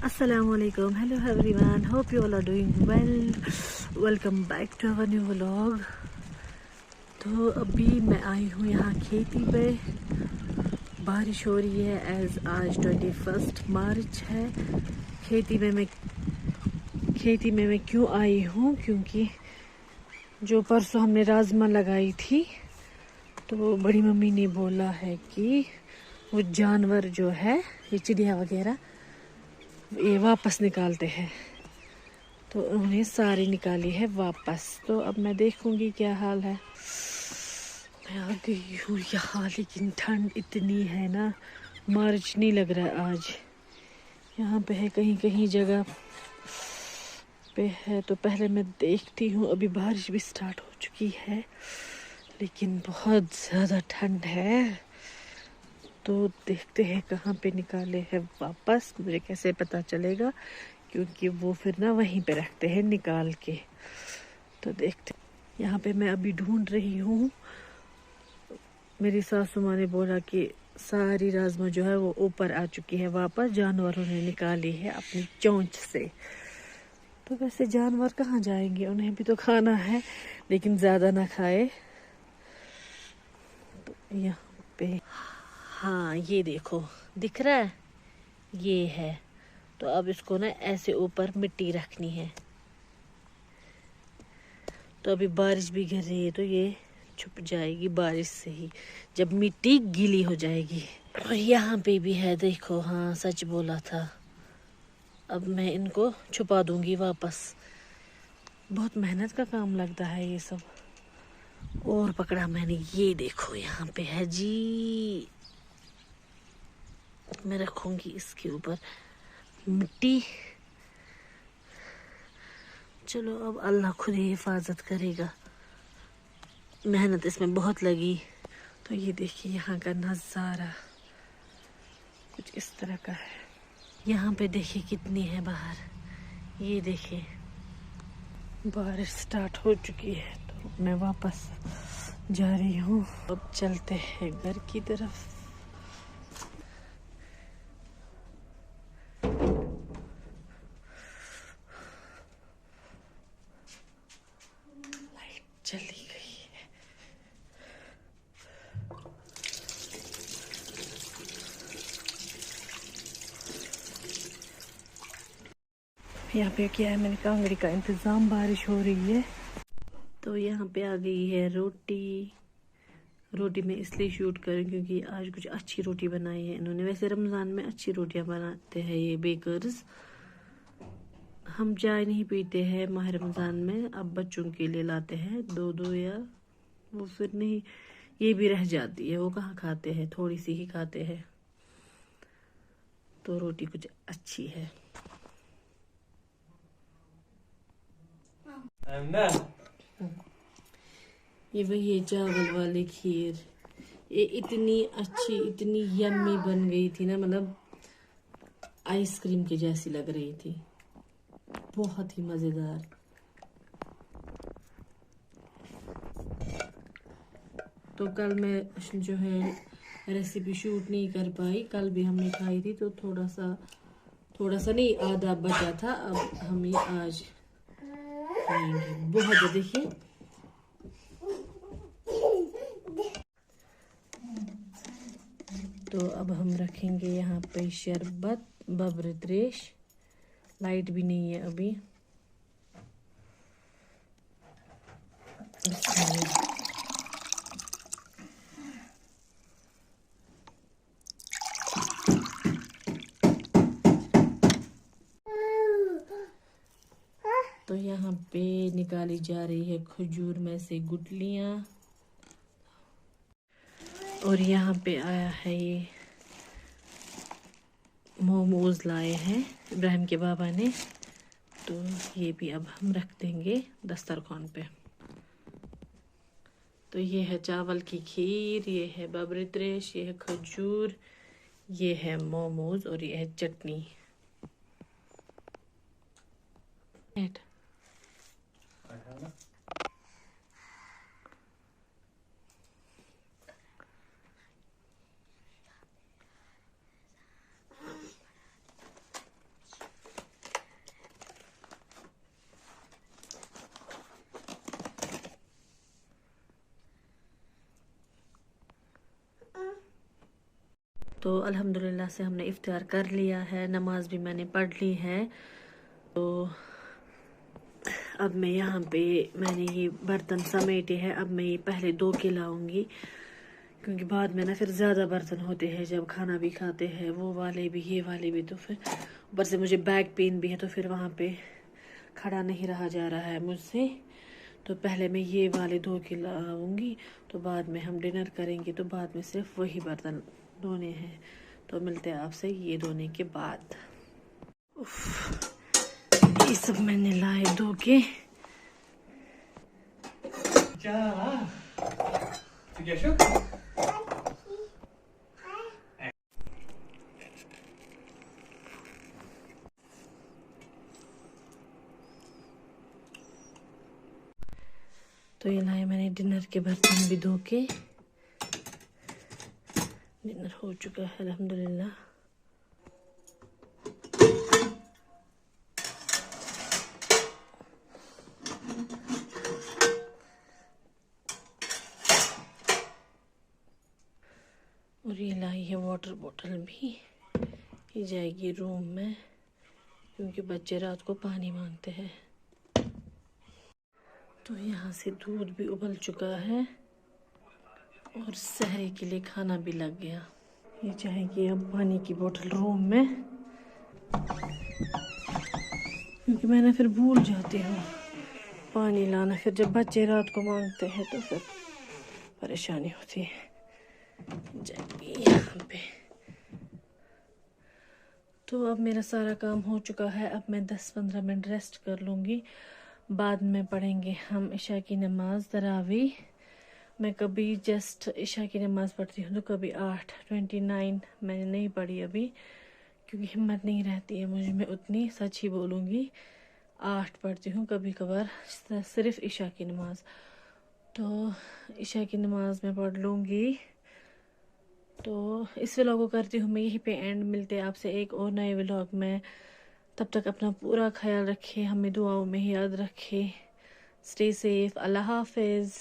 Assalamualaikum. Hello everyone. Hope you all are doing well. Welcome back to our new vlog. तो अभी मैं आई हूँ यहाँ खेती पे। बारिश हो रही है एज आज 21 मार्च है। खेती में मैं क्यों आई हूँ, क्योंकि जो परसों हमने राजमा लगाई थी तो बड़ी मम्मी ने बोला है कि वो जानवर जो है, ये चिड़िया वगैरह, ये वापस निकालते हैं। तो उन्हें सारी निकाली है वापस। तो अब मैं देखूंगी क्या हाल है। मैं आ गई हूँ यहाँ, लेकिन ठंड इतनी है ना, मार्च नहीं लग रहा है आज। यहाँ पे है कहीं कहीं जगह पे है, तो पहले मैं देखती हूँ। अभी बारिश भी स्टार्ट हो चुकी है, लेकिन बहुत ज़्यादा ठंड है। तो देखते हैं कहाँ पे निकाले हैं वापस। मुझे कैसे पता चलेगा, क्योंकि वो फिर ना वहीं पे रखते हैं निकाल के। तो देखते, यहाँ पे मैं अभी ढूंढ रही हूँ। मेरी सासू माँ ने बोला कि सारी राजमा जो है वो ऊपर आ चुकी है वापस, जानवरों ने निकाली है अपनी चोंच से। तो वैसे जानवर कहाँ जाएंगे, उन्हें भी तो खाना है, लेकिन ज़्यादा ना खाए। तो यहाँ पे हाँ, ये देखो दिख रहा है, ये है। तो अब इसको ना ऐसे ऊपर मिट्टी रखनी है। तो अभी बारिश भी गिर रही है, तो ये छुप जाएगी बारिश से ही, जब मिट्टी गीली हो जाएगी। और यहाँ पे भी है, देखो। हाँ, सच बोला था। अब मैं इनको छुपा दूंगी वापस। बहुत मेहनत का काम लगता है ये सब। और पकड़ा मैंने, ये देखो यहाँ पे है जी। मैं रखूंगी इसके ऊपर मिट्टी। चलो, अब अल्लाह खुद ही हिफाजत करेगा। मेहनत इसमें बहुत लगी। तो ये देखिए यहाँ का नज़ारा कुछ इस तरह का है। यहाँ पे देखिए कितनी है बाहर। ये देखिए बारिश स्टार्ट हो चुकी है, तो मैं वापस जा रही हूँ। अब चलते हैं घर की तरफ। लाइट चली गई है। यहाँ पे क्या है, मैंने कांगड़ी का इंतज़ाम, बारिश हो रही है। तो यहाँ पे आ गई है रोटी। रोटी मैं इसलिए शूट करूँ क्योंकि आज कुछ अच्छी रोटी बनाई है इन्होंने। वैसे रमज़ान में अच्छी रोटियाँ बनाते हैं ये बेकर्स। हम चाय नहीं पीते हैं माह रमज़ान में। अब बच्चों के लिए लाते हैं दो दो, या वो फिर नहीं, ये भी रह जाती है, वो कहाँ खाते हैं, थोड़ी सी ही खाते हैं। तो रोटी कुछ अच्छी है। ये वही है, चावल वाली खीर। ये इतनी अच्छी, इतनी यम्मी बन गई थी ना, मतलब आइसक्रीम की जैसी लग रही थी, बहुत ही मज़ेदार। तो कल मैं जो है रेसिपी शूट नहीं कर पाई। कल भी हमने खाई थी, तो थोड़ा सा नहीं, आधा बचा था। अब हमें आज खाएंगे बहुत। देखिए, तो अब हम रखेंगे यहाँ पे शरबत बब्रद्रेश। लाइट भी नहीं है अभी। तो यहाँ पे निकाली जा रही है खजूर में से गुठलियाँ। और यहाँ पे आया है ये मोमोज लाए हैं इब्राहिम के बाबा ने। तो ये भी अब हम रख देंगे दस्तरखान पे। तो ये है चावल की खीर, ये है बब्रद्रेश, ये है खजूर, ये है मोमोज, और ये है चटनी। तो अल्हम्दुलिल्लाह से हमने इफ्तार कर लिया है, नमाज भी मैंने पढ़ ली है। तो अब मैं यहाँ पे मैंने ये बर्तन समेटे हैं, अब मैं ये पहले धो के लाऊंगी, क्योंकि बाद में ना फिर ज़्यादा बर्तन होते हैं जब खाना भी खाते हैं, वो वाले भी ये वाले भी। तो फिर ऊपर से मुझे बैक पेन भी है, तो फिर वहाँ पे खड़ा नहीं रहा जा रहा है मुझसे। तो पहले मैं ये वाले धो के लाऊंगी, तो बाद में हम डिनर करेंगे, तो बाद में सिर्फ वही बर्तन धोने हैं। तो मिलते हैं आपसे ये धोने के बाद। ये सब मैंने लाए धो के। तो ये लाए मैंने डिनर के बर्तन भी धो के। डिनर हो चुका है अल्हम्दुलिल्लाह। और ये लाई है वाटर बोतल भी, ये जाएगी रूम में, क्योंकि बच्चे रात को पानी मांगते हैं। तो यहाँ से दूध भी उबल चुका है और सहरी के लिए खाना भी लग गया। ये जाएगी अब पानी की बोतल रूम में, क्योंकि मैंने फिर भूल जाती हूँ पानी लाना। फिर जब बच्चे रात को मांगते हैं तो फिर परेशानी होती है। जाएगी यहाँ पे। तो अब मेरा सारा काम हो चुका है, अब मैं 10-15 मिनट रेस्ट कर लूँगी, बाद में पढ़ेंगे हम इशा की नमाज तरावी। मैं कभी जस्ट इशा की नमाज़ पढ़ती हूँ, तो कभी 8:29 मैंने नहीं पढ़ी अभी, क्योंकि हिम्मत नहीं रहती है मुझे, मैं उतनी सच ही बोलूँगी। 8 पढ़ती हूँ कभी कभार, सिर्फ इशा की नमाज़। तो इशा की नमाज़ मैं पढ़ लूँगी। तो इस व्लॉग को करती हूँ मैं यहीं पे एंड। मिलते हैं आपसे एक और नए व्लॉग में। तब तक अपना पूरा ख्याल रखें, हमें दुआओं में याद रखें। स्टे सेफ, अल्लाह हाफिज़।